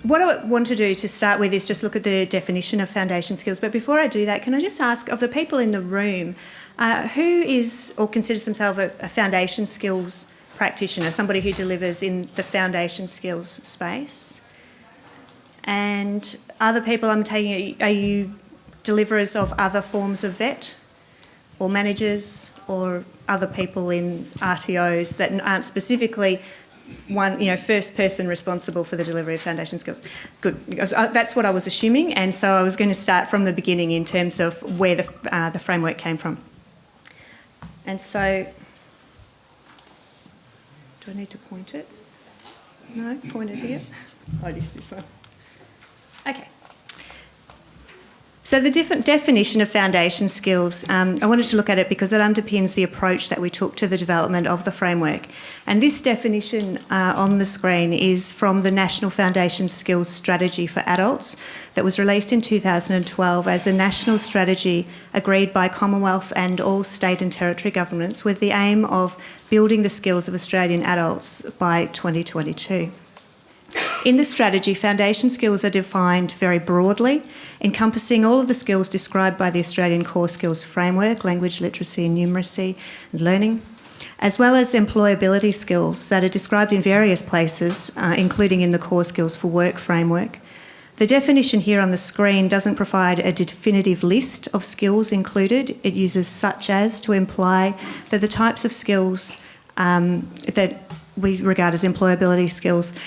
What I want to do to start with is just look at the definition of foundation skills. But before I do that, can I just ask, of the people in the room, who is or considers themselves a foundation skills practitioner, somebody who delivers in the foundation skills space? And other people, I'm taking, are you deliverers of other forms of vet or managers or other people in RTOs that aren't specifically first person responsible for the delivery of foundation skills? Good, because that's what I was assuming, and so I was going to start from the beginning in terms of where the framework came from. And so, do I need to point it? No, point it here. Oh, this one. Okay. So the definition of foundation skills, I wanted to look at it because it underpins the approach that we took to the development of the framework. And this definition on the screen is from the National Foundation Skills Strategy for Adults that was released in 2012 as a national strategy agreed by Commonwealth and all state and territory governments with the aim of building the skills of Australian adults by 2022. In the strategy, foundation skills are defined very broadly, encompassing all of the skills described by the Australian Core Skills Framework, language, literacy, numeracy and learning, as well as employability skills that are described in various places, including in the Core Skills for Work framework. The definition here on the screen doesn't provide a definitive list of skills included. It uses such as to imply that the types of skills that we regard as employability skills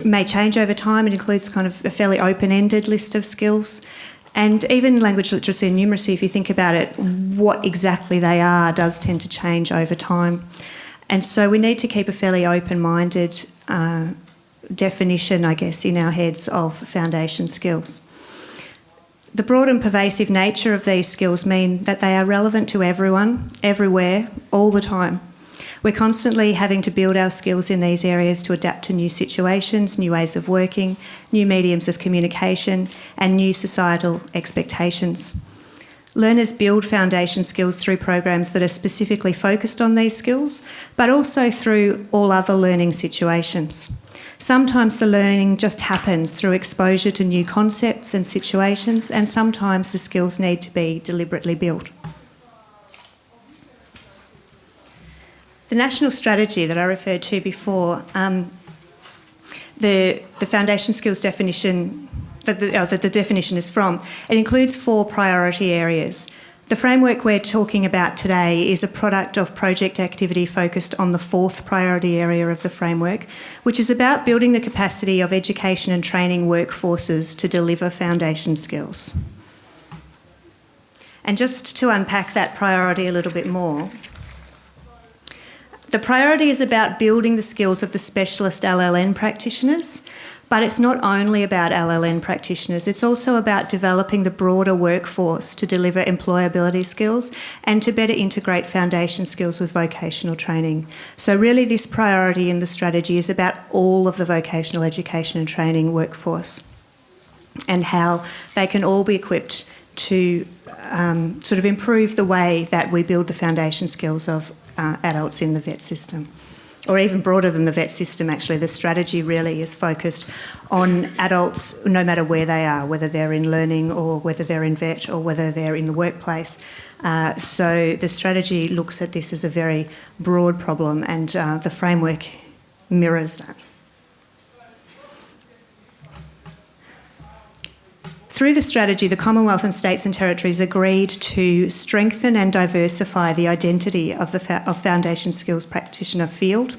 may change over time. It includes kind of a fairly open-ended list of skills. And even language literacy and numeracy, if you think about it, what exactly they are does tend to change over time. And so we need to keep a fairly open-minded definition, I guess, in our heads of foundation skills. The broad and pervasive nature of these skills mean that they are relevant to everyone, everywhere, all the time. We're constantly having to build our skills in these areas to adapt to new situations, new ways of working, new mediums of communication, and new societal expectations. Learners build foundation skills through programs that are specifically focused on these skills, but also through all other learning situations. Sometimes the learning just happens through exposure to new concepts and situations, and sometimes the skills need to be deliberately built. The national strategy that I referred to before, the foundation skills definition that the definition is from, it includes 4 priority areas. The framework we're talking about today is a product of project activity focused on the 4th priority area of the framework, which is about building the capacity of education and training workforces to deliver foundation skills. And just to unpack that priority a little bit more, the priority is about building the skills of the specialist LLN practitioners, but it's not only about LLN practitioners, it's also about developing the broader workforce to deliver employability skills and to better integrate foundation skills with vocational training. So really this priority in the strategy is about all of the vocational education and training workforce and how they can all be equipped to sort of improve the way that we build the foundation skills of adults in the vet system. Or even broader than the vet system, actually, the strategy really is focused on adults no matter where they are, whether they're in learning or whether they're in vet or whether they're in the workplace. So the strategy looks at this as a very broad problem, and the framework mirrors that. Through the strategy, the Commonwealth and states and territories agreed to strengthen and diversify the identity of the foundation skills practitioner field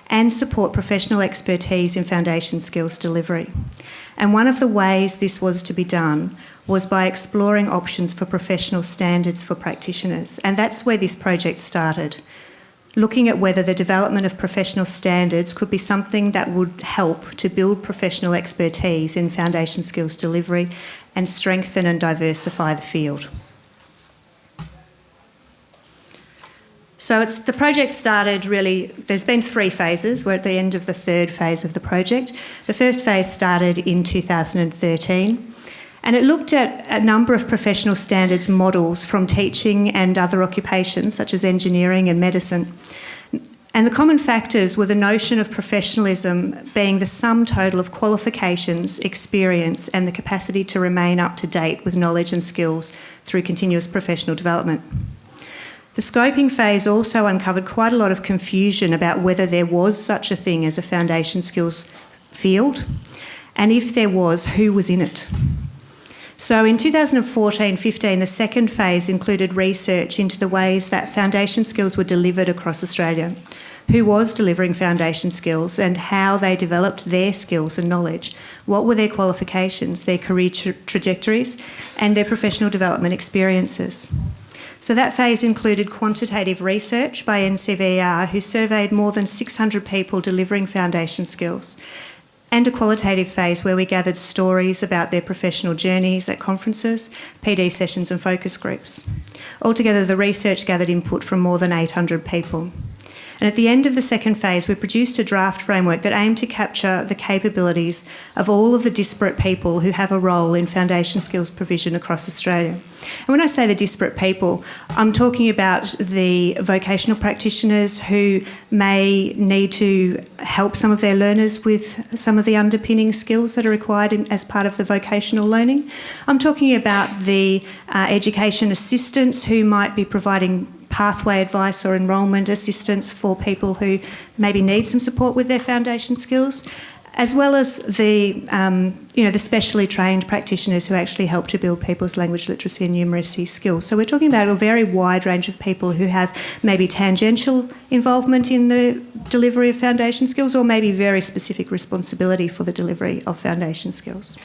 and support professional expertise in foundation skills delivery. And one of the ways this was to be done was by exploring options for professional standards for practitioners. And that's where this project started, looking at whether the development of professional standards could be something that would help to build professional expertise in foundation skills delivery and strengthen and diversify the field. So the project started really, there's been 3 phases. We're at the end of the 3rd phase of the project. The first phase started in 2013. And it looked at a number of professional standards models from teaching and other occupations, such as engineering and medicine. And the common factors were the notion of professionalism being the sum total of qualifications, experience, and the capacity to remain up to date with knowledge and skills through continuous professional development. The scoping phase also uncovered quite a lot of confusion about whether there was such a thing as a foundation skills field, and if there was, who was in it. So in 2014-15, the second phase included research into the ways that foundation skills were delivered across Australia, who was delivering foundation skills and how they developed their skills and knowledge, what were their qualifications, their career trajectories, and their professional development experiences. So that phase included quantitative research by NCVR, who surveyed more than 600 people delivering foundation skills, and a qualitative phase where we gathered stories about their professional journeys at conferences, PD sessions and focus groups. Altogether, the research gathered input from more than 800 people. And at the end of the second phase, we produced a draft framework that aimed to capture the capabilities of all of the disparate people who have a role in foundation skills provision across Australia. And when I say the disparate people, I'm talking about the vocational practitioners who may need to help some of their learners with some of the underpinning skills that are required as part of the vocational learning. I'm talking about the education assistants who might be providing pathway advice or enrolment assistance for people who maybe need some support with their foundation skills, as well as the specially trained practitioners who actually help to build people's language literacy and numeracy skills. So we're talking about a very wide range of people who have maybe tangential involvement in the delivery of foundation skills or maybe very specific responsibility for the delivery of foundation skills.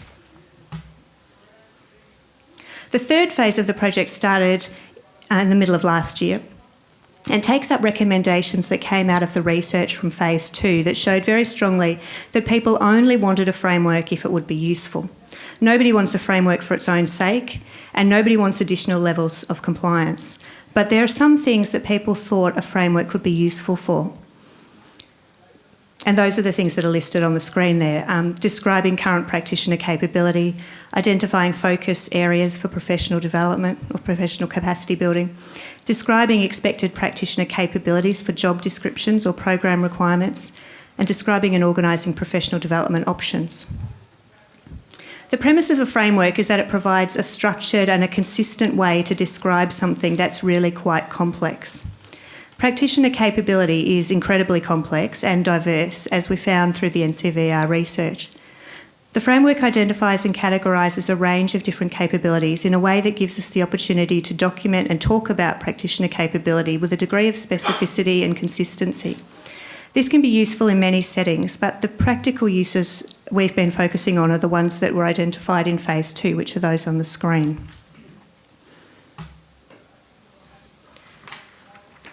The third phase of the project started in the middle of last year and takes up recommendations that came out of the research from phase 2 that showed very strongly that people only wanted a framework if it would be useful. Nobody wants a framework for its own sake, and nobody wants additional levels of compliance. But there are some things that people thought a framework could be useful for. And those are the things that are listed on the screen there. Describing current practitioner capability, identifying focus areas for professional development or professional capacity building, describing expected practitioner capabilities for job descriptions or program requirements, and describing and organising professional development options. The premise of a framework is that it provides a structured and a consistent way to describe something that's really quite complex. Practitioner capability is incredibly complex and diverse, as we found through the NCVR research. The framework identifies and categorises a range of different capabilities in a way that gives us the opportunity to document and talk about practitioner capability with a degree of specificity and consistency. This can be useful in many settings, but the practical uses we've been focusing on are the ones that were identified in phase 2, which are those on the screen.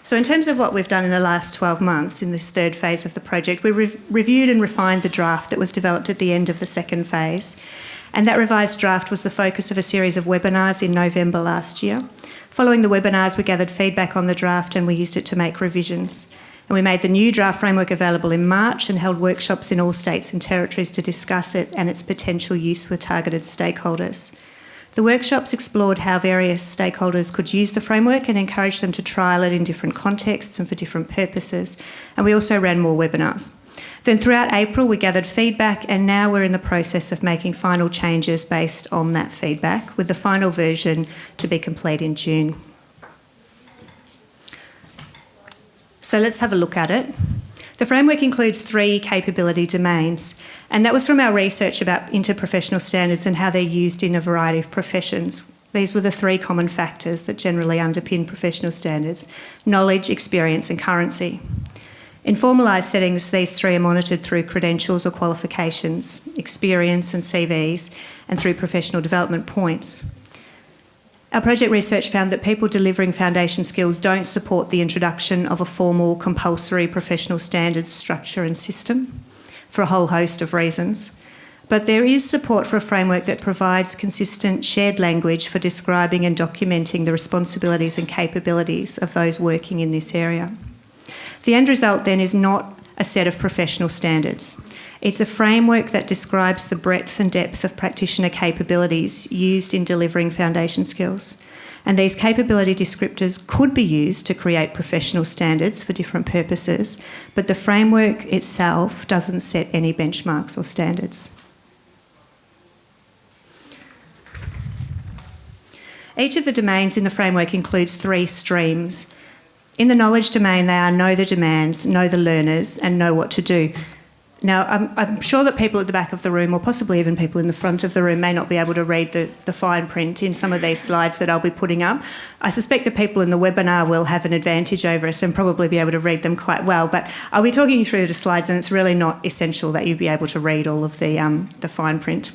So in terms of what we've done in the last 12 months in this third phase of the project, we reviewed and refined the draft that was developed at the end of the second phase. And that revised draft was the focus of a series of webinars in November last year. Following the webinars, we gathered feedback on the draft and we used it to make revisions. And we made the new draft framework available in March and held workshops in all states and territories to discuss it and its potential use with targeted stakeholders. The workshops explored how various stakeholders could use the framework and encouraged them to trial it in different contexts and for different purposes. And we also ran more webinars. Then throughout April, we gathered feedback, and now we're in the process of making final changes based on that feedback, with the final version to be complete in June. So let's have a look at it. The framework includes 3 capability domains, and that was from our research about interprofessional standards and how they're used in a variety of professions. These were the 3 common factors that generally underpin professional standards: knowledge, experience and currency. In formalised settings, these 3 are monitored through credentials or qualifications, experience and CVs, and through professional development points. Our project research found that people delivering foundation skills don't support the introduction of a formal, compulsory professional standards structure and system for a whole host of reasons. But there is support for a framework that provides consistent shared language for describing and documenting the responsibilities and capabilities of those working in this area. The end result then is not a set of professional standards. It's a framework that describes the breadth and depth of practitioner capabilities used in delivering foundation skills. And these capability descriptors could be used to create professional standards for different purposes, but the framework itself doesn't set any benchmarks or standards. Each of the domains in the framework includes 3 streams. In the knowledge domain, they are know the demands, know the learners, and know what to do. Now, I'm sure that people at the back of the room, or possibly even people in the front of the room, may not be able to read the fine print in some of these slides that I'll be putting up. I suspect the people in the webinar will have an advantage over us and probably be able to read them quite well, but I'll be talking you through the slides, and it's really not essential that you be able to read all of the fine print.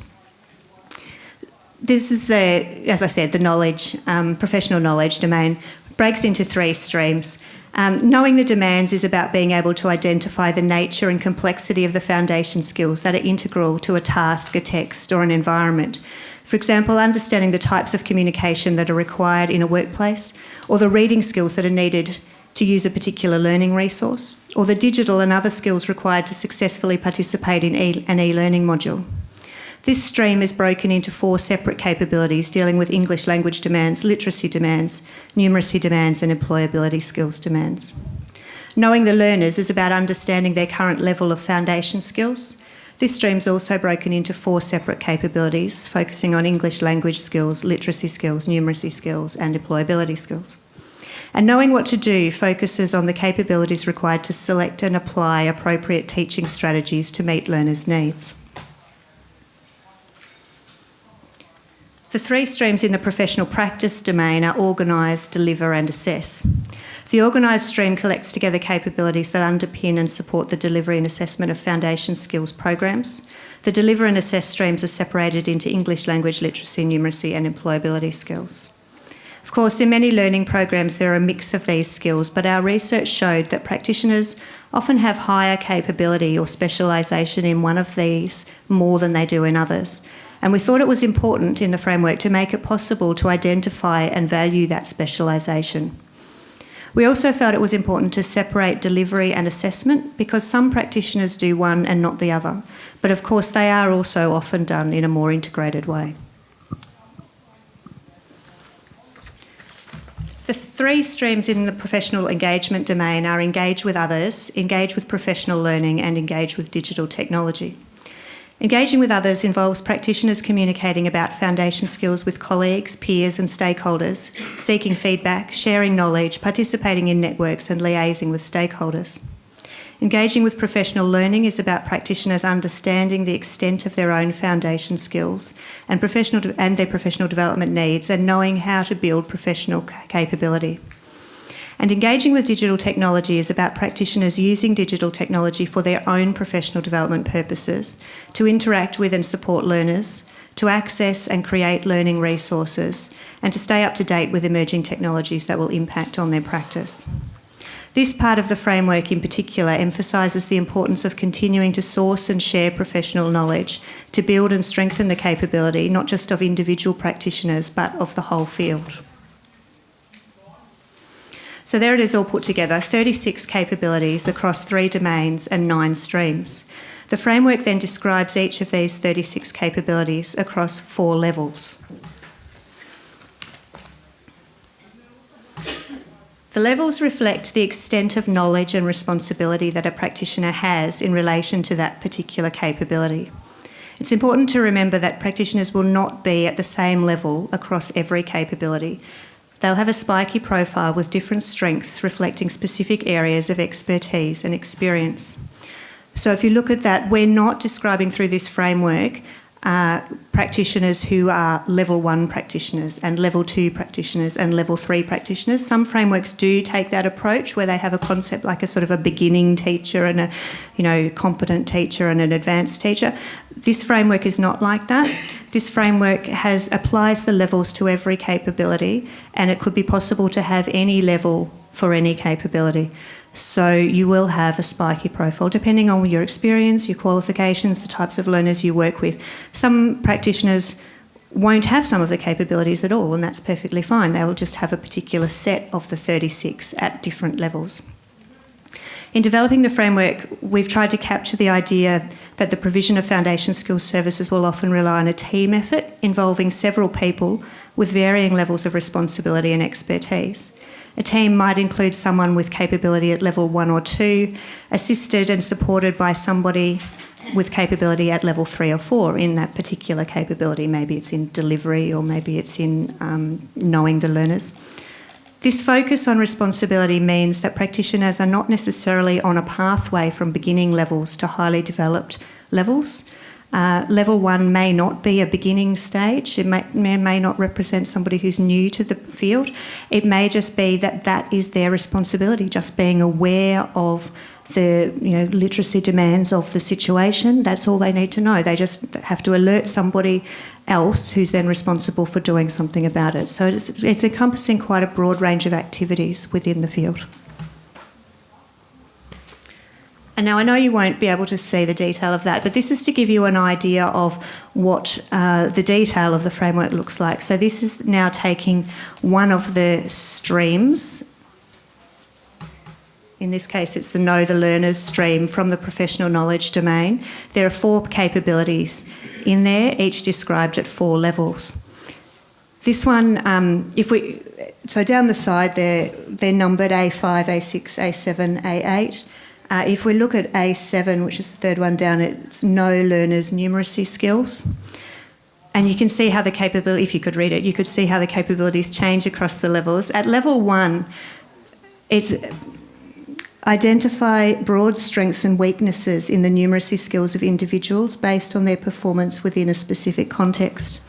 This is as I said, the knowledge, professional knowledge domain breaks into 3 streams. Knowing the demands is about being able to identify the nature and complexity of the foundation skills that are integral to a task, a text, or an environment. For example, understanding the types of communication that are required in a workplace, or the reading skills that are needed to use a particular learning resource, or the digital and other skills required to successfully participate in an e-learning module. This stream is broken into 4 separate capabilities dealing with English language demands, literacy demands, numeracy demands, and employability skills demands. Knowing the learners is about understanding their current level of foundation skills. This stream is also broken into 4 separate capabilities, focusing on English language skills, literacy skills, numeracy skills, and employability skills. And knowing what to do focuses on the capabilities required to select and apply appropriate teaching strategies to meet learners' needs. The 3 streams in the professional practice domain are organise, deliver and assess. The organise stream collects together capabilities that underpin and support the delivery and assessment of foundation skills programs. The deliver and assess streams are separated into English language, literacy, numeracy and employability skills. Of course, in many learning programs there are a mix of these skills, but our research showed that practitioners often have higher capability or specialisation in one of these more than they do in others. And we thought it was important in the framework to make it possible to identify and value that specialisation. We also felt it was important to separate delivery and assessment because some practitioners do one and not the other, but of course they are also often done in a more integrated way. The 3 streams in the professional engagement domain are engage with others, engage with professional learning and engage with digital technology. Engaging with others involves practitioners communicating about foundation skills with colleagues, peers and stakeholders, seeking feedback, sharing knowledge, participating in networks and liaising with stakeholders. Engaging with professional learning is about practitioners understanding the extent of their own foundation skills and their professional development needs and knowing how to build professional capability. And engaging with digital technology is about practitioners using digital technology for their own professional development purposes, to interact with and support learners, to access and create learning resources, and to stay up to date with emerging technologies that will impact on their practice. This part of the framework in particular emphasises the importance of continuing to source and share professional knowledge to build and strengthen the capability not just of individual practitioners but of the whole field. So there it is all put together, 36 capabilities across 3 domains and 9 streams. The framework then describes each of these 36 capabilities across 4 levels. The levels reflect the extent of knowledge and responsibility that a practitioner has in relation to that particular capability. It's important to remember that practitioners will not be at the same level across every capability. They'll have a spiky profile with different strengths reflecting specific areas of expertise and experience. So if you look at that, we're not describing through this framework practitioners who are level 1 practitioners and level 2 practitioners and level 3 practitioners. Some frameworks do take that approach where they have a concept like a sort of a beginning teacher and a competent teacher and an advanced teacher. This framework is not like that. This framework applies the levels to every capability, and it could be possible to have any level for any capability. So you will have a spiky profile depending on your experience, your qualifications, the types of learners you work with. Some practitioners won't have some of the capabilities at all, and that's perfectly fine. They will just have a particular set of the 36 at different levels. In developing the framework, we've tried to capture the idea that the provision of foundation skills services will often rely on a team effort involving several people with varying levels of responsibility and expertise. A team might include someone with capability at level 1 or 2, assisted and supported by somebody with capability at level 3 or 4 in that particular capability. Maybe it's in delivery or maybe it's in knowing the learners. This focus on responsibility means that practitioners are not necessarily on a pathway from beginning levels to highly developed levels. Level 1 may not be a beginning stage. It may not represent somebody who's new to the field. It may just be that that is their responsibility, just being aware of the literacy demands of the situation. That's all they need to know. They just have to alert somebody else who's then responsible for doing something about it. So it's encompassing quite a broad range of activities within the field. And now I know you won't be able to see the detail of that, but this is to give you an idea of what the detail of the framework looks like. So this is now taking one of the streams. In this case, it's the Know the Learners stream from the professional knowledge domain. There are 4 capabilities in there, each described at 4 levels. This one, so down the side they're numbered A5, A6, A7, A8. If we look at A7, which is the third one down, it's Know Learners Numeracy Skills. And you can see how the capability, if you could read it, you could see how the capabilities change across the levels. At level 1, it's identify broad strengths and weaknesses in the numeracy skills of individuals based on their performance within a specific context.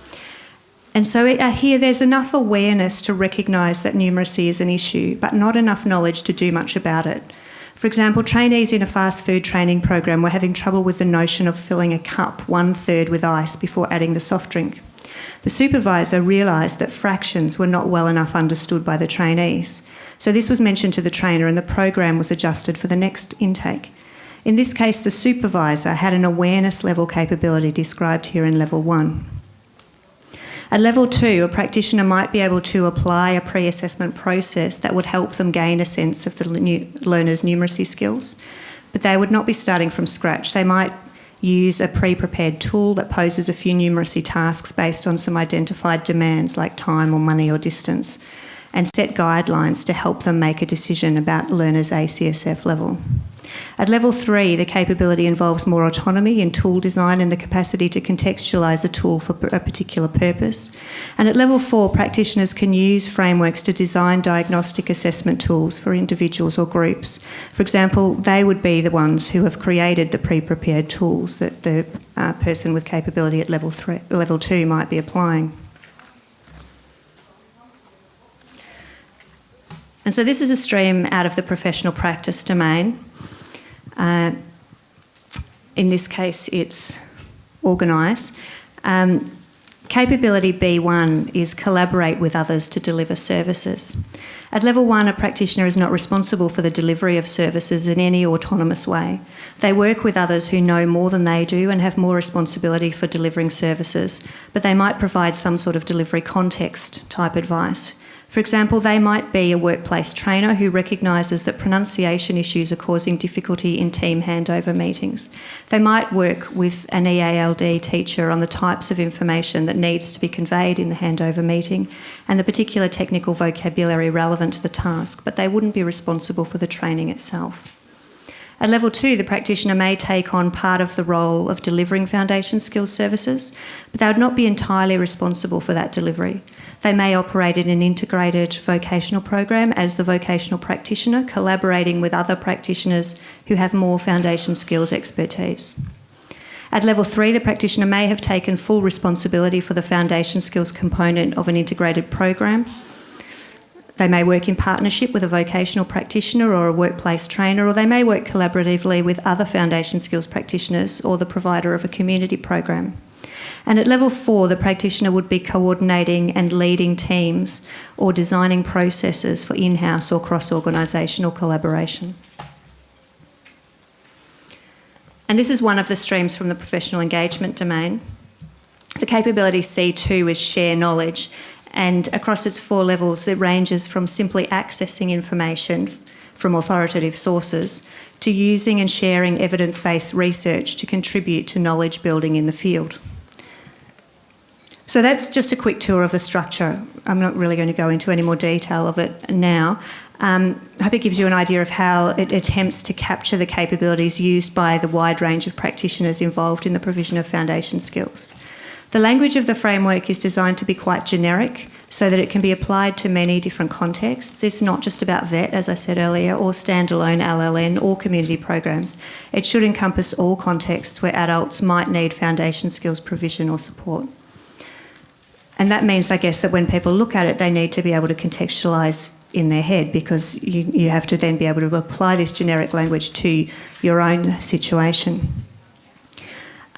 And so here there's enough awareness to recognise that numeracy is an issue, but not enough knowledge to do much about it. For example, trainees in a fast food training program were having trouble with the notion of filling a cup 1/3 with ice before adding the soft drink. The supervisor realised that fractions were not well enough understood by the trainees. So this was mentioned to the trainer and the program was adjusted for the next intake. In this case, the supervisor had an awareness level capability described here in level 1. At level 2, a practitioner might be able to apply a pre-assessment process that would help them gain a sense of the learner's numeracy skills, but they would not be starting from scratch. They might use a pre-prepared tool that poses a few numeracy tasks based on some identified demands like time or money or distance, and set guidelines to help them make a decision about learners' ACSF level. At level 3, the capability involves more autonomy in tool design and the capacity to contextualise a tool for a particular purpose. And at level 4, practitioners can use frameworks to design diagnostic assessment tools for individuals or groups. For example, they would be the ones who have created the pre-prepared tools that the person with capability at level 2 might be applying. And so this is a stream out of the professional practice domain. In this case, it's organise. Capability B1 is collaborate with others to deliver services. At level 1, a practitioner is not responsible for the delivery of services in any autonomous way. They work with others who know more than they do and have more responsibility for delivering services, but they might provide some sort of delivery context type advice. For example, they might be a workplace trainer who recognises that pronunciation issues are causing difficulty in team handover meetings. They might work with an EALD teacher on the types of information that needs to be conveyed in the handover meeting and the particular technical vocabulary relevant to the task, but they wouldn't be responsible for the training itself. At level 2, the practitioner may take on part of the role of delivering foundation skills services, but they would not be entirely responsible for that delivery. They may operate in an integrated vocational program as the vocational practitioner, collaborating with other practitioners who have more foundation skills expertise. At level 3, the practitioner may have taken full responsibility for the foundation skills component of an integrated program. They may work in partnership with a vocational practitioner or a workplace trainer, or they may work collaboratively with other foundation skills practitioners or the provider of a community program. And at level 4, the practitioner would be coordinating and leading teams or designing processes for in-house or cross-organisational collaboration. And this is one of the streams from the professional engagement domain. The capability C2 is share knowledge, and across its 4 levels it ranges from simply accessing information from authoritative sources to using and sharing evidence-based research to contribute to knowledge building in the field. So that's just a quick tour of the structure. I'm not really going to go into any more detail of it now. I hope it gives you an idea of how it attempts to capture the capabilities used by the wide range of practitioners involved in the provision of foundation skills. The language of the framework is designed to be quite generic so that it can be applied to many different contexts. It's not just about VET, as I said earlier, or standalone LLN or community programs. It should encompass all contexts where adults might need foundation skills provision or support. And that means, I guess, that when people look at it, they need to be able to contextualise in their head, because you have to then be able to apply this generic language to your own situation.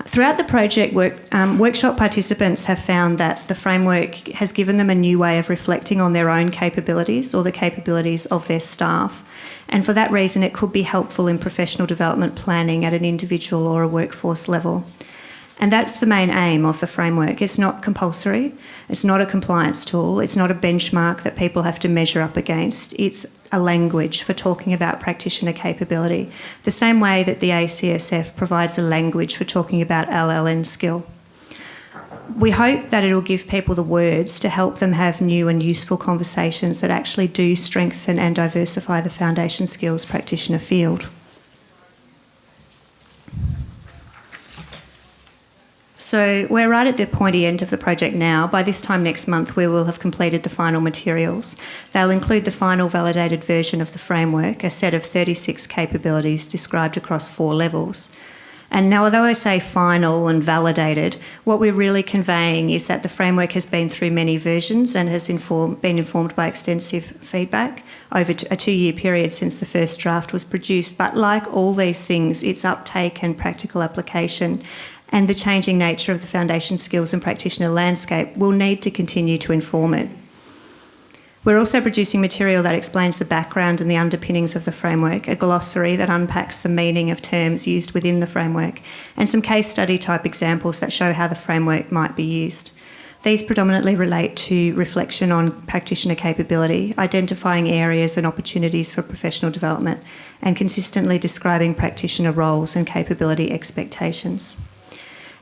Throughout the project, workshop participants have found that the framework has given them a new way of reflecting on their own capabilities or the capabilities of their staff. And for that reason, it could be helpful in professional development planning at an individual or a workforce level. And that's the main aim of the framework. It's not compulsory, it's not a compliance tool, it's not a benchmark that people have to measure up against. It's a language for talking about practitioner capability, the same way that the ACSF provides a language for talking about LLN skill. We hope that it'll give people the words to help them have new and useful conversations that actually do strengthen and diversify the foundation skills practitioner field. So we're right at the pointy end of the project now. By this time next month, we will have completed the final materials. They'll include the final validated version of the framework, a set of 36 capabilities described across 4 levels. And now, although I say final and validated, what we're really conveying is that the framework has been through many versions and has been informed by extensive feedback over a 2-year period since the first draft was produced. But like all these things, its uptake and practical application and the changing nature of the foundation skills and practitioner landscape will need to continue to inform it. We're also producing material that explains the background and the underpinnings of the framework, a glossary that unpacks the meaning of terms used within the framework, and some case study type examples that show how the framework might be used. These predominantly relate to reflection on practitioner capability, identifying areas and opportunities for professional development, and consistently describing practitioner roles and capability expectations.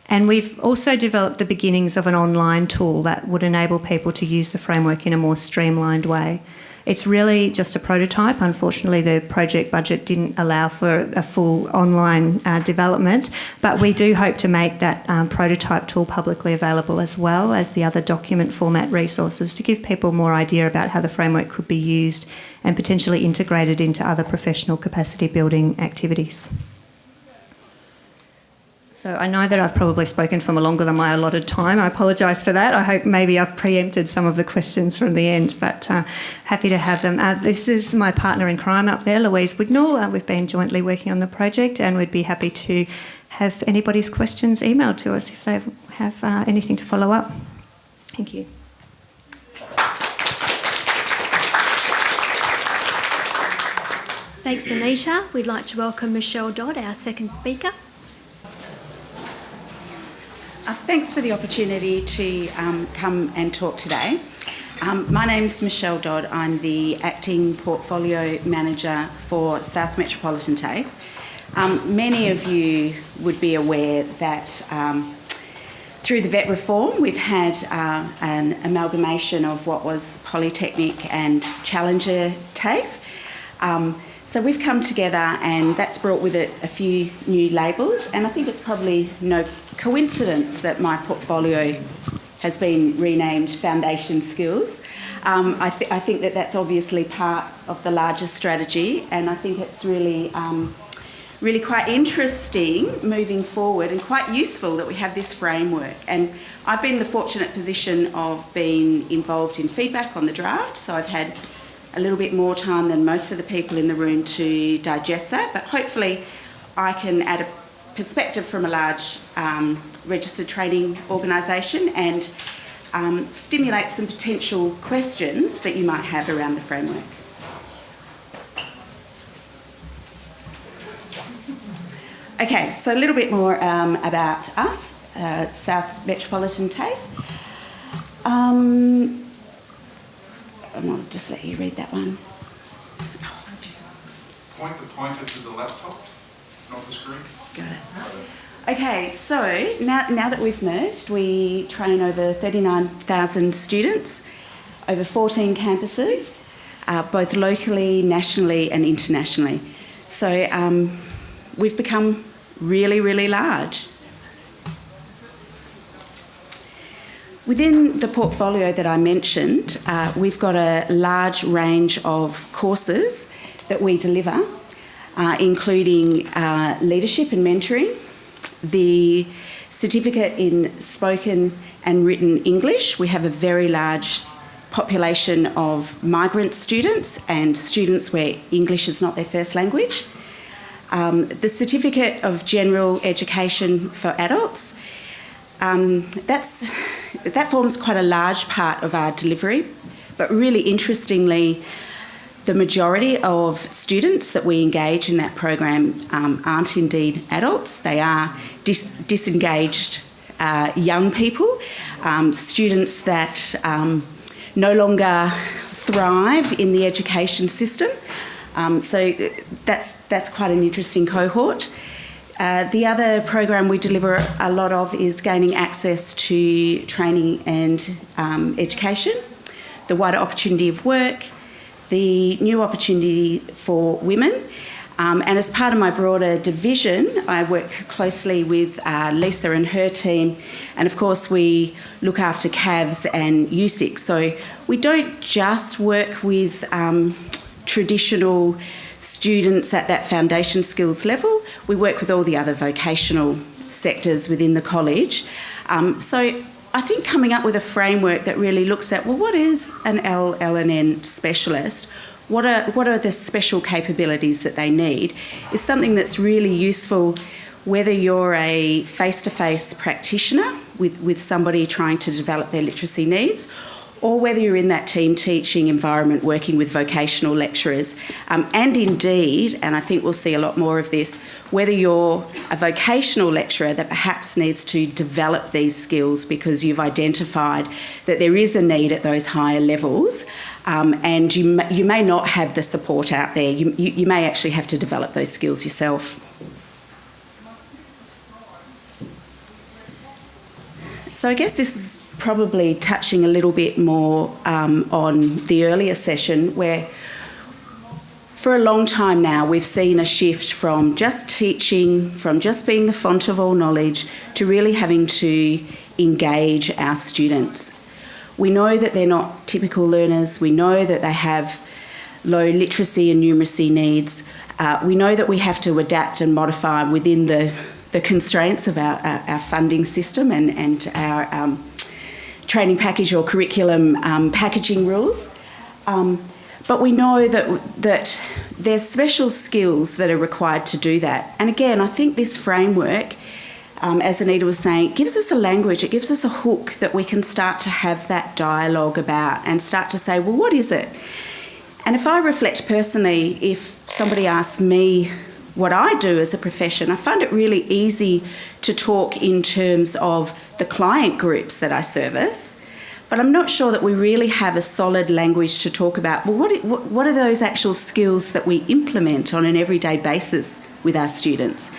And we've also developed the beginnings of an online tool that would enable people to use the framework in a more streamlined way. It's really just a prototype. Unfortunately, the project budget didn't allow for a full online development, but we do hope to make that prototype tool publicly available, as well as the other document format resources, to give people more idea about how the framework could be used and potentially integrated into other professional capacity building activities. So I know that I've probably spoken for longer than my allotted time. I apologise for that. I hope maybe I've preempted some of the questions from the end, but happy to have them. This is my partner in crime up there, Louise Wignall. We've been jointly working on the project, and we'd be happy to have anybody's questions emailed to us if they have anything to follow up. Thank you. Thanks, Anita. We'd like to welcome Michelle Dodd, our second speaker. Thanks for the opportunity to come and talk today. My name's Michelle Dodd. I'm the Acting Portfolio Manager for South Metropolitan TAFE. Many of you would be aware that through the VET reform, we've had an amalgamation of what was Polytechnic and Challenger TAFE. So we've come together, and that's brought with it a few new labels, and I think it's probably no coincidence that my portfolio has been renamed Foundation Skills. I think that that's obviously part of the larger strategy, and I think it's really quite interesting moving forward, and quite useful that we have this framework. And I've been in the fortunate position of being involved in feedback on the draft, so I've had a little bit more time than most of the people in the room to digest that, but hopefully I can add a perspective from a large registered training organisation and stimulate some potential questions that you might have around the framework. Okay, so a little bit more about us, South Metropolitan TAFE. I'll just let you read that one. point the pointer to the laptop, not the screen. Got it. Okay, so now that we've merged, we train over 39,000 students, over 14 campuses, both locally, nationally and internationally. So we've become really, really large. Within the portfolio that I mentioned, we've got a large range of courses that we deliver, including leadership and mentoring, the certificate in spoken and written English. We have a very large population of migrant students and students where English is not their first language. The certificate of general education for adults, that forms quite a large part of our delivery, but really interestingly, the majority of students that we engage in that program aren't indeed adults. They are disengaged young people, students that no longer thrive in the education system. So that's quite an interesting cohort. The other program we deliver a lot of is gaining access to training and education, the wider opportunity of work, the new opportunity for women. And as part of my broader division, I work closely with Lisa and her team. And of course, we look after CAVS and USIC. So we don't just work with traditional students at that foundation skills level. We work with all the other vocational sectors within the college. So I think coming up with a framework that really looks at, well, what is an LLN specialist? What are the special capabilities that they need is something that's really useful whether you're a face-to-face practitioner with somebody trying to develop their literacy needs, or whether you're in that team teaching environment working with vocational lecturers. And indeed, and I think we'll see a lot more of this, whether you're a vocational lecturer that perhaps needs to develop these skills because you've identified that there is a need at those higher levels, and you may not have the support out there. You may actually have to develop those skills yourself. So I guess this is probably touching a little bit more on the earlier session where for a long time now we've seen a shift from just teaching, from just being the font of all knowledge to really having to engage our students. We know that they're not typical learners. We know that they have low literacy and numeracy needs. We know that we have to adapt and modify within the constraints of our funding system and our training package or curriculum packaging rules. But we know that there's special skills that are required to do that. And again, I think this framework, as Anita was saying, gives us a language, it gives us a hook that we can start to have that dialogue about and start to say, well, what is it? And if I reflect personally, if somebody asks me what I do as a profession, I find it really easy to talk in terms of the client groups that I service, but I'm not sure that we really have a solid language to talk about, well, what are those actual skills that we implement on an everyday basis with our students?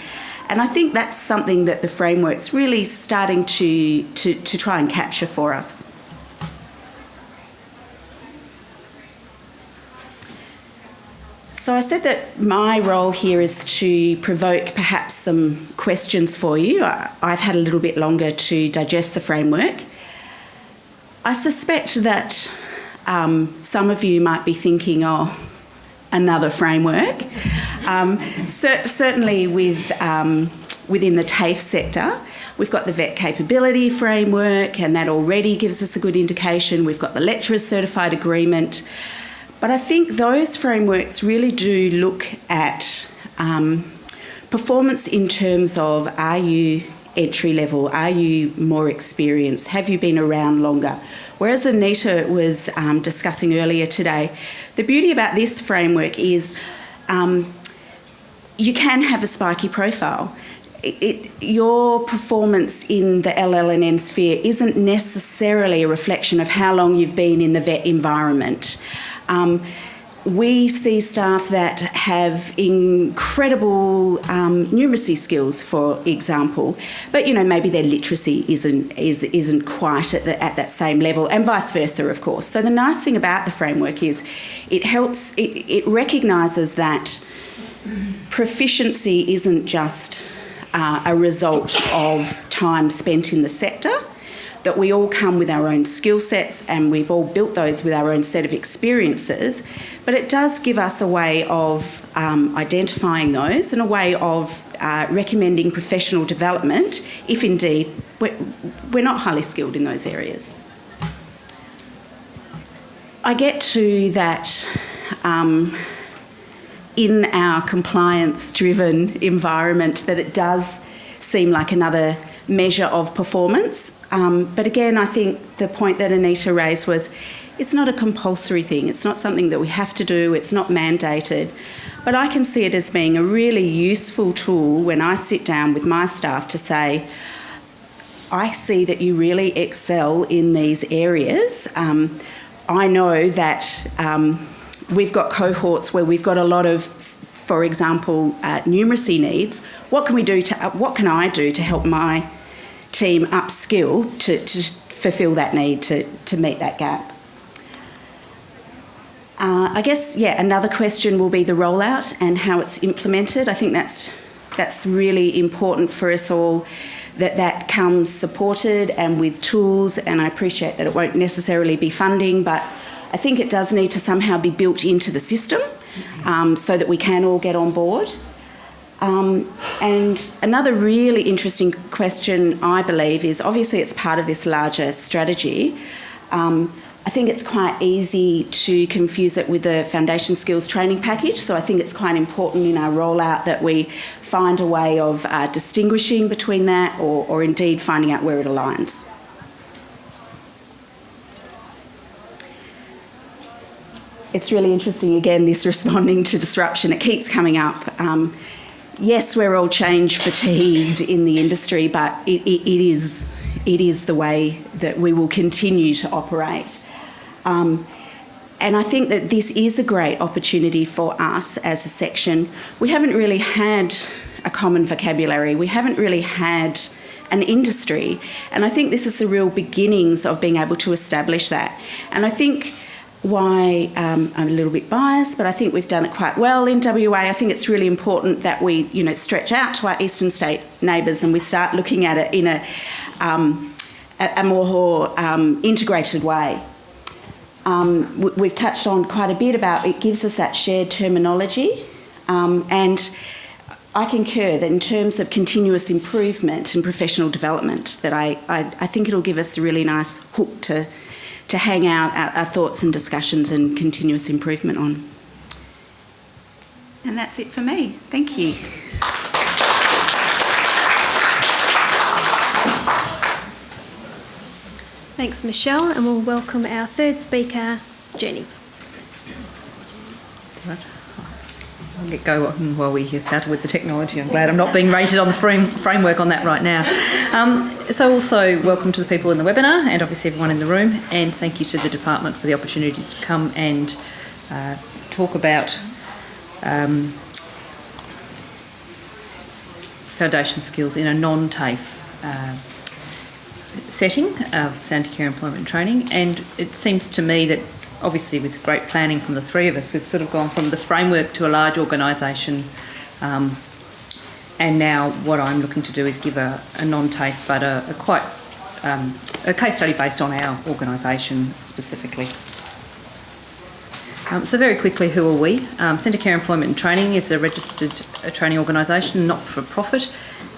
And I think that's something that the framework's really starting to try and capture for us. So I said that my role here is to provoke perhaps some questions for you. I've had a little bit longer to digest the framework. I suspect that some of you might be thinking, oh, another framework. Certainly within the TAFE sector, we've got the VET capability framework, and that already gives us a good indication. We've got the lecturer's certified agreement. But I think those frameworks really do look at performance in terms of, are you entry level? Are you more experienced? Have you been around longer? Whereas Anita was discussing earlier today, the beauty about this framework is you can have a spiky profile. Your performance in the LLN sphere isn't necessarily a reflection of how long you've been in the VET environment. we see staff that have incredible numeracy skills, for example, but maybe their literacy isn't quite at that same level, and vice versa, of course. So the nice thing about the framework is it recognises that proficiency isn't just a result of time spent in the sector, that we all come with our own skill sets and we've all built those with our own set of experiences, but it does give us a way of identifying those and a way of recommending professional development if indeed we're not highly skilled in those areas. I get to that in our compliance-driven environment that it does seem like another measure of performance. But again, I think the point that Anita raised was it's not a compulsory thing. It's not something that we have to do. It's not mandated. But I can see it as being a really useful tool when I sit down with my staff to say, I see that you really excel in these areas. I know that we've got cohorts where we've got a lot of, for example, numeracy needs. What can I do to help my team upskill to fulfil that need, to meet that gap? I guess, another question will be the rollout and how it's implemented. I think that's really important for us all, that comes supported and with tools, and I appreciate that it won't necessarily be funding, but I think it does need to somehow be built into the system so that we can all get on board. And another really interesting question, I believe, is obviously it's part of this larger strategy. I think it's quite easy to confuse it with the foundation skills training package, so I think it's quite important in our rollout that we find a way of distinguishing between that or indeed finding out where it aligns. It's really interesting, again, this responding to disruption. It keeps coming up. Yes, we're all change fatigued in the industry, but it is the way that we will continue to operate. And I think that this is a great opportunity for us as a section. We haven't really had a common vocabulary. We haven't really had an industry. And I think this is the real beginnings of being able to establish that. And I think why I'm a little bit biased, but I think we've done it quite well in WA. I think it's really important that we, stretch out to our eastern state neighbours and we start looking at it in a more integrated way. We've touched on quite a bit about it gives us that shared terminology, and I concur that in terms of continuous improvement and professional development, that I think it'll give us a really nice hook to hang out our thoughts and discussions and continuous improvement on. And that's it for me. Thank you. Thanks, Michelle, and we'll welcome our third speaker, Jenny. That's right. I'll get go while we battle with the technology. I'm glad I'm not being rated on the framework on that right now. So also welcome to the people in the webinar and obviously everyone in the room, and thank you to the department for the opportunity to come and talk about foundation skills in a non-TAFE setting of Sound Care Employment and Training. And it seems to me that obviously with great planning from the three of us, we've sort of gone from the framework to a large organisation, and now what I'm looking to do is give a non-TAFE but a case study based on our organisation specifically. So very quickly, who are we? Centre Care Employment and Training is a registered training organisation, not-for-profit,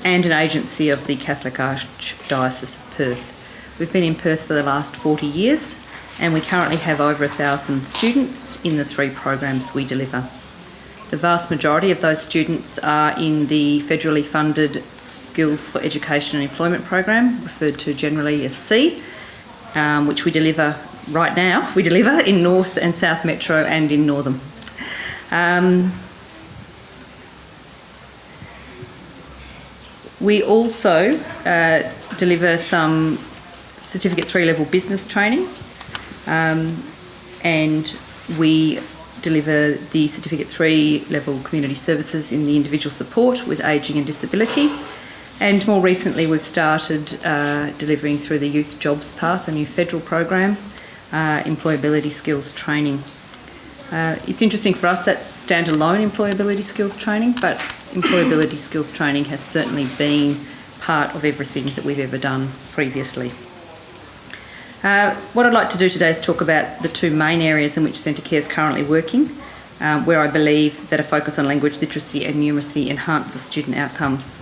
and an agency of the Catholic Archdiocese of Perth. We've been in Perth for the last 40 years, and we currently have over 1,000 students in the 3 programs we deliver. The vast majority of those students are in the federally funded Skills for Education and Employment program, referred to generally as C, which we deliver right now. We deliver in North and South Metro and in Northern. We also deliver some Certificate 3 level business training, and we deliver the Certificate 3 level community services in the individual support with ageing and disability. And more recently, we've started delivering through the Youth Jobs Path, a new federal program, employability skills training. It's interesting for us, that's standalone employability skills training, but employability skills training has certainly been part of everything that we've ever done previously. What I'd like to do today is talk about the two main areas in which Centrecare is currently working, where I believe that a focus on language literacy and numeracy enhances student outcomes.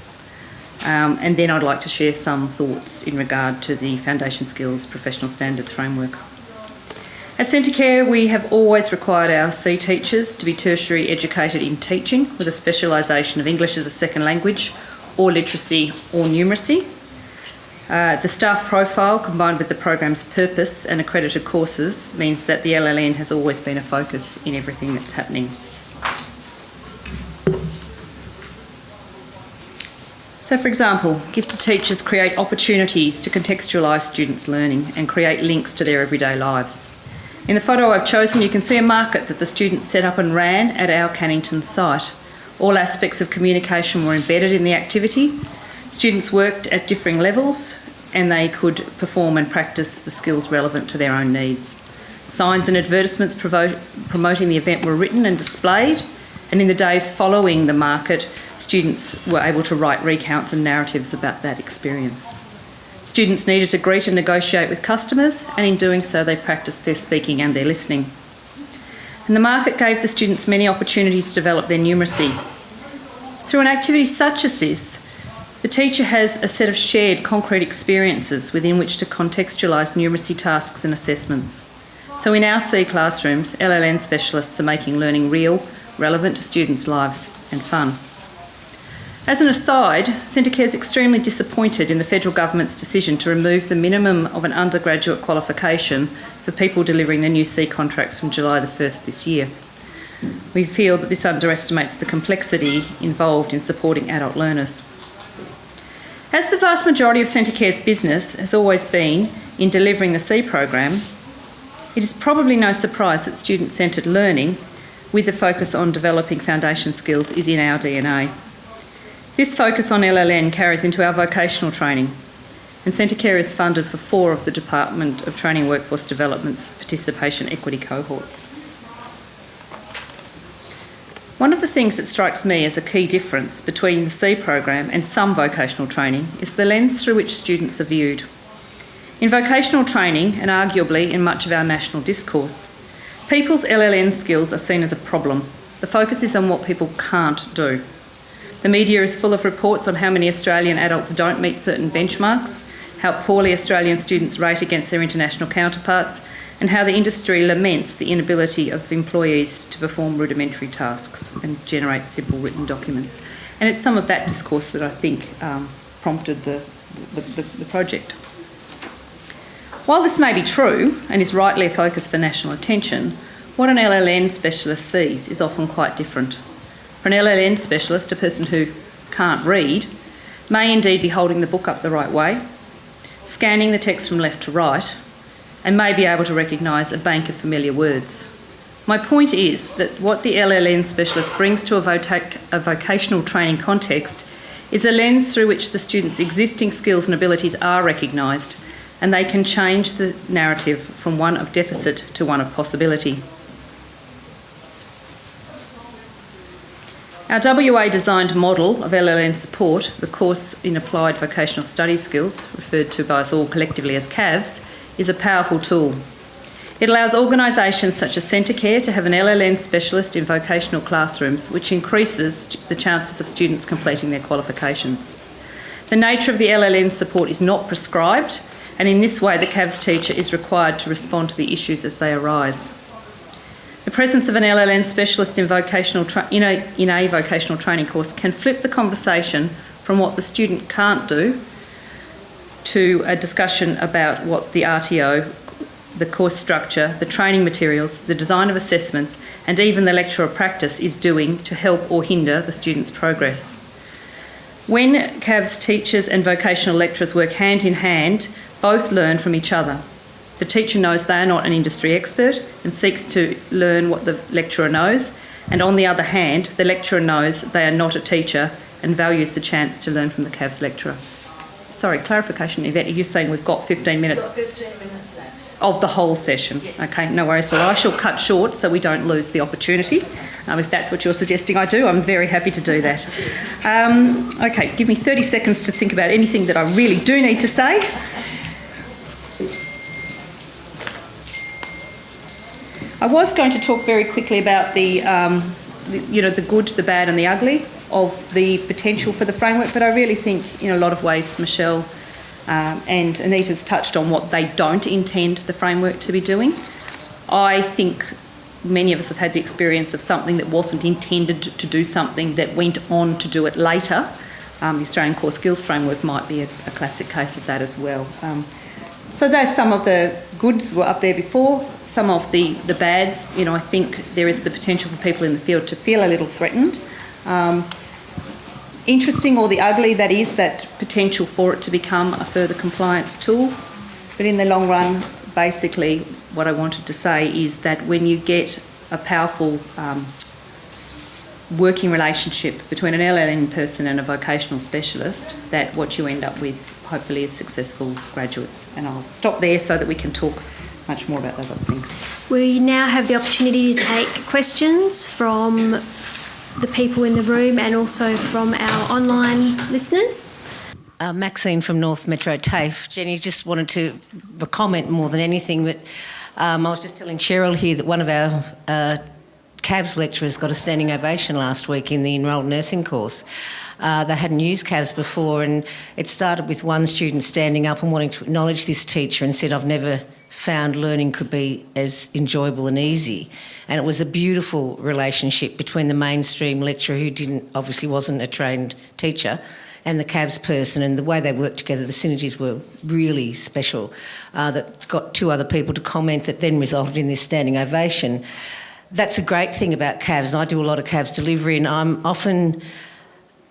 And then I'd like to share some thoughts in regard to the Foundation Skills Professional Standards Framework. At Centrecare, we have always required our C teachers to be tertiary educated in teaching with a specialisation of English as a second language or literacy or numeracy. The staff profile combined with the program's purpose and accredited courses means that the LLN has always been a focus in everything that's happening. So, for example, gifted teachers create opportunities to contextualise students' learning and create links to their everyday lives. In the photo I've chosen, you can see a market that the students set up and ran at our Cannington site. All aspects of communication were embedded in the activity. Students worked at differing levels and they could perform and practice the skills relevant to their own needs. Signs and advertisements promoting the event were written and displayed, and in the days following the market, students were able to write recounts and narratives about that experience. Students needed to greet and negotiate with customers, and in doing so they practiced their speaking and their listening. And the market gave the students many opportunities to develop their numeracy. Through an activity such as this, the teacher has a set of shared concrete experiences within which to contextualise numeracy tasks and assessments. So in our C classrooms, LLN specialists are making learning real, relevant to students' lives and fun. As an aside, Centrecare is extremely disappointed in the federal government's decision to remove the minimum of an undergraduate qualification for people delivering the new C contracts from July the 1st this year. We feel that this underestimates the complexity involved in supporting adult learners. As the vast majority of Centrecare's business has always been in delivering the C program, it is probably no surprise that student-centred learning with the focus on developing foundation skills is in our DNA. This focus on LLN carries into our vocational training, and Centrecare is funded for 4 of the Department of Training Workforce Development's participation equity cohorts. One of the things that strikes me as a key difference between the C program and some vocational training is the lens through which students are viewed. In vocational training, and arguably in much of our national discourse, people's LLN skills are seen as a problem. The focus is on what people can't do. The media is full of reports on how many Australian adults don't meet certain benchmarks, how poorly Australian students rate against their international counterparts, and how the industry laments the inability of employees to perform rudimentary tasks and generate simple written documents. And it's some of that discourse that I think prompted the project. While this may be true and is rightly a focus for national attention, what an LLN specialist sees is often quite different. For an LLN specialist, a person who can't read may indeed be holding the book up the right way, scanning the text from left to right, and may be able to recognise a bank of familiar words. My point is that what the LLN specialist brings to a vocational training context is a lens through which the students' existing skills and abilities are recognised, and they can change the narrative from one of deficit to one of possibility. Our WA-designed model of LLN support, the Course in Applied Vocational Studies Skills, referred to by us all collectively as CAVS, is a powerful tool. It allows organisations such as Centrecare to have an LLN specialist in vocational classrooms, which increases the chances of students completing their qualifications. The nature of the LLN support is not prescribed, and in this way the CAVS teacher is required to respond to the issues as they arise. The presence of an LLN specialist in a vocational training course can flip the conversation from what the student can't do to a discussion about what the RTO, the course structure, the training materials, the design of assessments, and even the lecture or practice is doing to help or hinder the student's progress. When CAVS teachers and vocational lecturers work hand in hand, both learn from each other. The teacher knows they are not an industry expert and seeks to learn what the lecturer knows. And on the other hand, the lecturer knows they are not a teacher and values the chance to learn from the CAVS lecturer. Sorry, clarification, Yvette, you're saying we've got 15 minutes? We've got 15 minutes left. Of the whole session? Yes. Okay, no worries. Well, I shall cut short so we don't lose the opportunity. If that's what you're suggesting I do, I'm very happy to do that. Okay, give me 30 seconds to think about anything that I really do need to say. I was going to talk very quickly about the good, the bad and the ugly of the potential for the framework, but I really think in a lot of ways Michelle and Anita's touched on what they don't intend the framework to be doing. I think many of us have had the experience of something that wasn't intended to do something that went on to do it later. The Australian Core Skills Framework might be a classic case of that as well. So there's some of the goods were up there before. Some of the bads, I think there is the potential for people in the field to feel a little threatened. Interesting, or the ugly, that is that potential for it to become a further compliance tool. But in the long run, basically what I wanted to say is that when you get a powerful working relationship between an LLM person and a vocational specialist, that what you end up with hopefully is successful graduates. And I'll stop there so that we can talk much more about those other things. We now have the opportunity to take questions from the people in the room and also from our online listeners. Maxine from North Metro TAFE. Jenny, just wanted to comment more than anything, but I was just telling Cheryl here that one of our CAVS lecturers got a standing ovation last week in the enrolled nursing course. They hadn't used CAVS before, and it started with one student standing up and wanting to acknowledge this teacher and said, "I've never found learning could be as enjoyable and easy." And it was a beautiful relationship between the mainstream lecturer, who obviously wasn't a trained teacher, and the CAVS person, and the way they worked together, the synergies were really special. That got two other people to comment that then resulted in this standing ovation. That's a great thing about CAVS, and I do a lot of CAVS delivery, and I'm often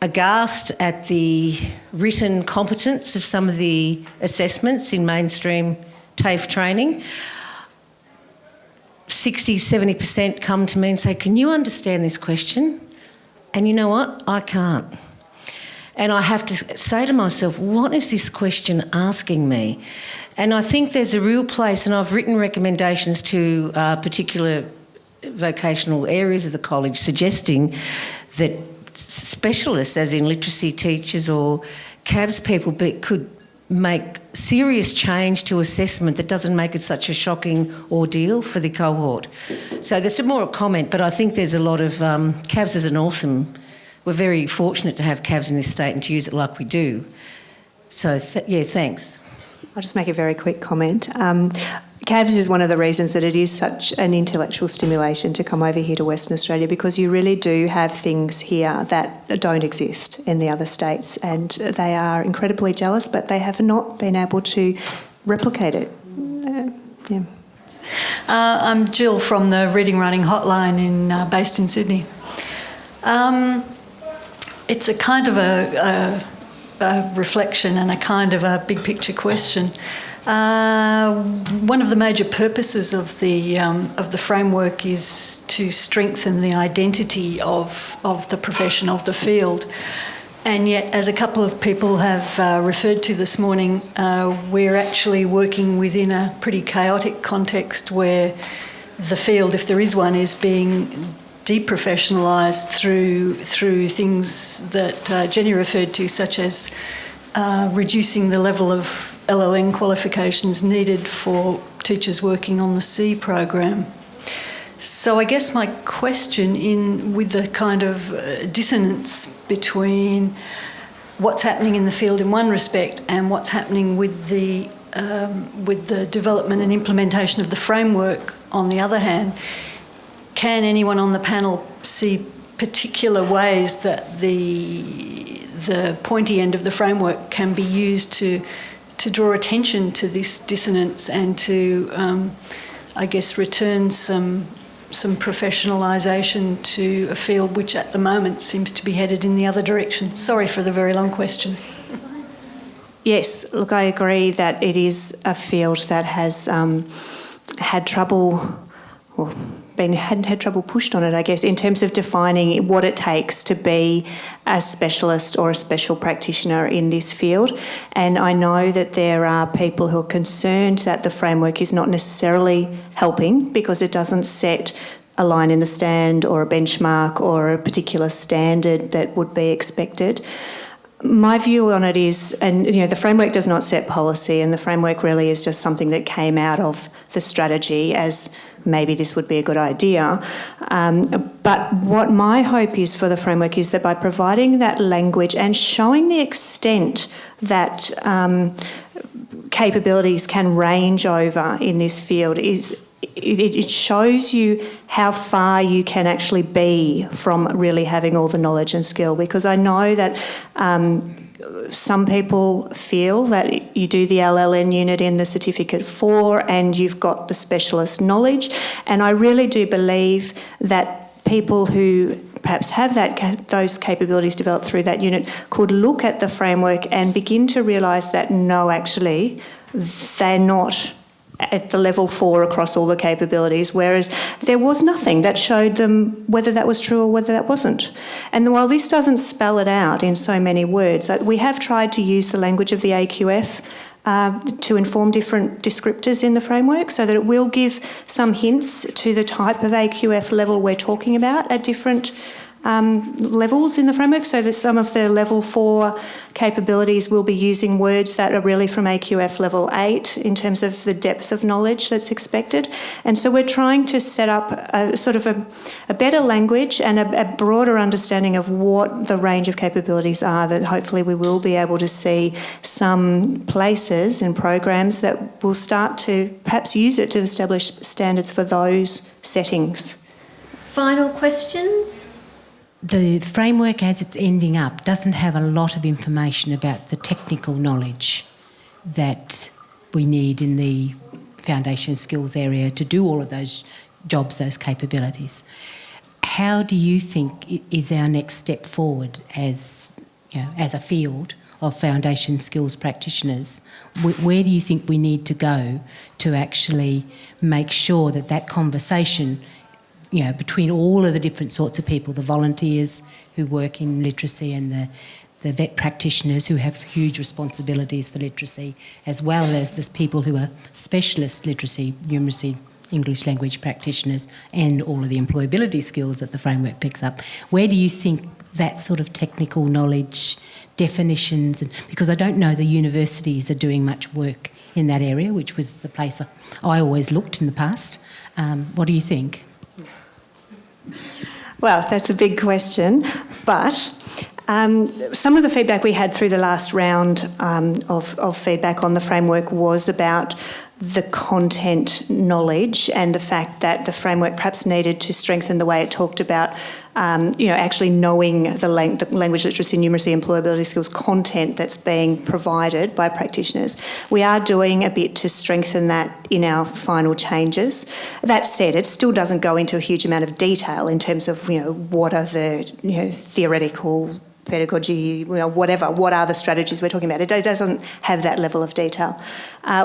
aghast at the written competence of some of the assessments in mainstream TAFE training. 60, 70% come to me and say, "Can you understand this question?" And you know what? I can't. And I have to say to myself, what is this question asking me? And I think there's a real place, and I've written recommendations to particular vocational areas of the college suggesting that specialists, as in literacy teachers or CAVS people, could make serious change to assessment that doesn't make it such a shocking ordeal for the cohort. So there's more a comment, but I think there's a lot of... CAVS is an awesome... We're very fortunate to have CAVS in this state and to use it like we do. So, thanks. I'll just make a very quick comment. CAVS is one of the reasons that it is such an intellectual stimulation to come over here to Western Australia, because you really do have things here that don't exist in the other states, and they are incredibly jealous, but they have not been able to replicate it. I'm Jill from the Reading Writing Hotline based in Sydney. It's a kind of a reflection and a kind of a big picture question. One of the major purposes of the framework is to strengthen the identity of the profession, of the field. And yet, as a couple of people have referred to this morning, we're actually working within a pretty chaotic context where the field, if there is one, is being deprofessionalised through things that Jenny referred to, such as reducing the level of LLM qualifications needed for teachers working on the C program. So I guess my question, with the kind of dissonance between what's happening in the field in one respect and what's happening with the development and implementation of the framework on the other hand, can anyone on the panel see particular ways that the pointy end of the framework can be used to draw attention to this dissonance and to, I guess, return some professionalisation to a field which at the moment seems to be headed in the other direction? Sorry for the very long question. Yes, look, I agree that it is a field that has had trouble, or hadn't had trouble pushed on it, I guess, in terms of defining what it takes to be a specialist or a special practitioner in this field. And I know that there are people who are concerned that the framework is not necessarily helping because it doesn't set a line in the stand or a benchmark or a particular standard that would be expected. My view on it is, and the framework does not set policy, and the framework really is just something that came out of the strategy as maybe this would be a good idea. But what my hope is for the framework is that by providing that language and showing the extent that capabilities can range over in this field, it shows you how far you can actually be from really having all the knowledge and skill. Because I know that some people feel that you do the LLN unit in the Certificate 4 and you've got the specialist knowledge. And I really do believe that people who perhaps have those capabilities developed through that unit could look at the framework and begin to realise that no, actually, they're not at the level 4 across all the capabilities, whereas there was nothing that showed them whether that was true or whether that wasn't. And while this doesn't spell it out in so many words, we have tried to use the language of the AQF to inform different descriptors in the framework so that it will give some hints to the type of AQF level we're talking about at different levels in the framework, so that some of the level 4 capabilities will be using words that are really from AQF level 8 in terms of the depth of knowledge that's expected. And so we're trying to set up a sort of a better language and a broader understanding of what the range of capabilities are, that hopefully we will be able to see some places and programs that will start to perhaps use it to establish standards for those settings. Final questions? The framework as it's ending up doesn't have a lot of information about the technical knowledge that we need in the foundation skills area to do all of those jobs, those capabilities. How do you think is our next step forward as a field of foundation skills practitioners? Where do you think we need to go to actually make sure that that conversation between all of the different sorts of people, the volunteers who work in literacy and the vet practitioners who have huge responsibilities for literacy, as well as the people who are specialist literacy, numeracy, English language practitioners, and all of the employability skills that the framework picks up. Where do you think that sort of technical knowledge, definitions, because I don't know the universities are doing much work in that area, which was the place I always looked in the past. What do you think? Well, that's a big question, but some of the feedback we had through the last round of feedback on the framework was about the content knowledge and the fact that the framework perhaps needed to strengthen the way it talked about actually knowing the language, literacy, numeracy, employability skills content that's being provided by practitioners. We are doing a bit to strengthen that in our final changes. That said, it still doesn't go into a huge amount of detail in terms of what are the theoretical pedagogy, whatever, what are the strategies we're talking about. It doesn't have that level of detail.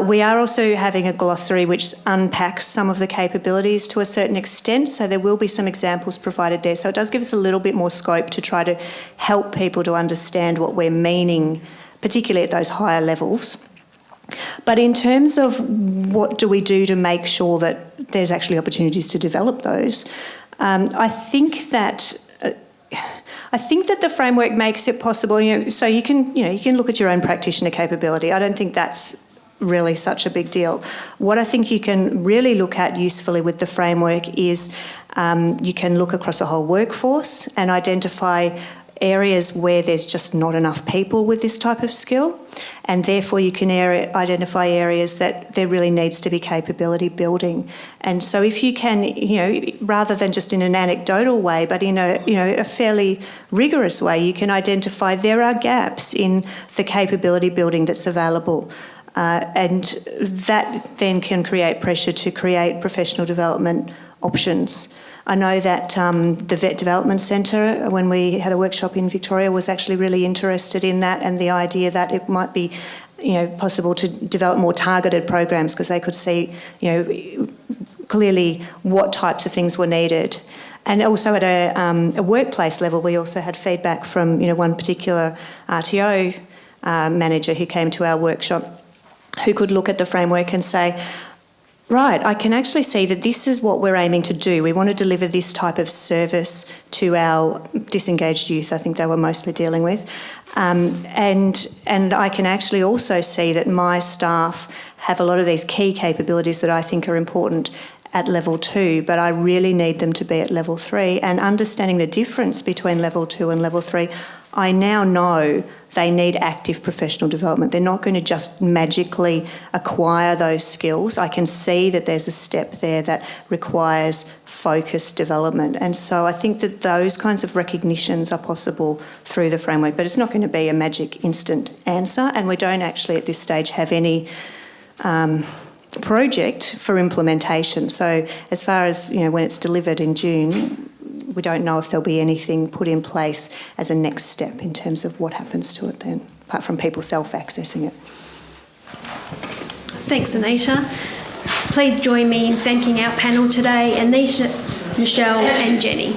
We are also having a glossary which unpacks some of the capabilities to a certain extent, so there will be some examples provided there. So it does give us a little bit more scope to try to help people to understand what we're meaning, particularly at those higher levels. But in terms of what do we do to make sure that there's actually opportunities to develop those, I think that the framework makes it possible. So you can look at your own practitioner capability. I don't think that's really such a big deal. What I think you can really look at usefully with the framework is you can look across a whole workforce and identify areas where there's just not enough people with this type of skill, and therefore you can identify areas that there really needs to be capability building. And so if you can, rather than just in an anecdotal way, but in a fairly rigorous way, you can identify there are gaps in the capability building that's available. And that then can create pressure to create professional development options. I know that the Vet Development Centre, when we had a workshop in Victoria, was actually really interested in that, and the idea that it might be possible to develop more targeted programs because they could see, clearly what types of things were needed. And also at a workplace level, we also had feedback from, one particular RTO manager who came to our workshop who could look at the framework and say, right, I can actually see that this is what we're aiming to do. We want to deliver this type of service to our disengaged youth, I think they were mostly dealing with. And I can actually also see that my staff have a lot of these key capabilities that I think are important at level 2, but I really need them to be at level 3. And understanding the difference between level 2 and level 3, I now know they need active professional development. They're not going to just magically acquire those skills. I can see that there's a step there that requires focused development. And so I think that those kinds of recognitions are possible through the framework, but it's not going to be a magic instant answer. And we don't actually at this stage have any project for implementation. So as far as, when it's delivered in June, we don't know if there'll be anything put in place as a next step in terms of what happens to it then, apart from people self-accessing it. Thanks, Anita. Please join me in thanking our panel today, Anita, Michelle and Jenny.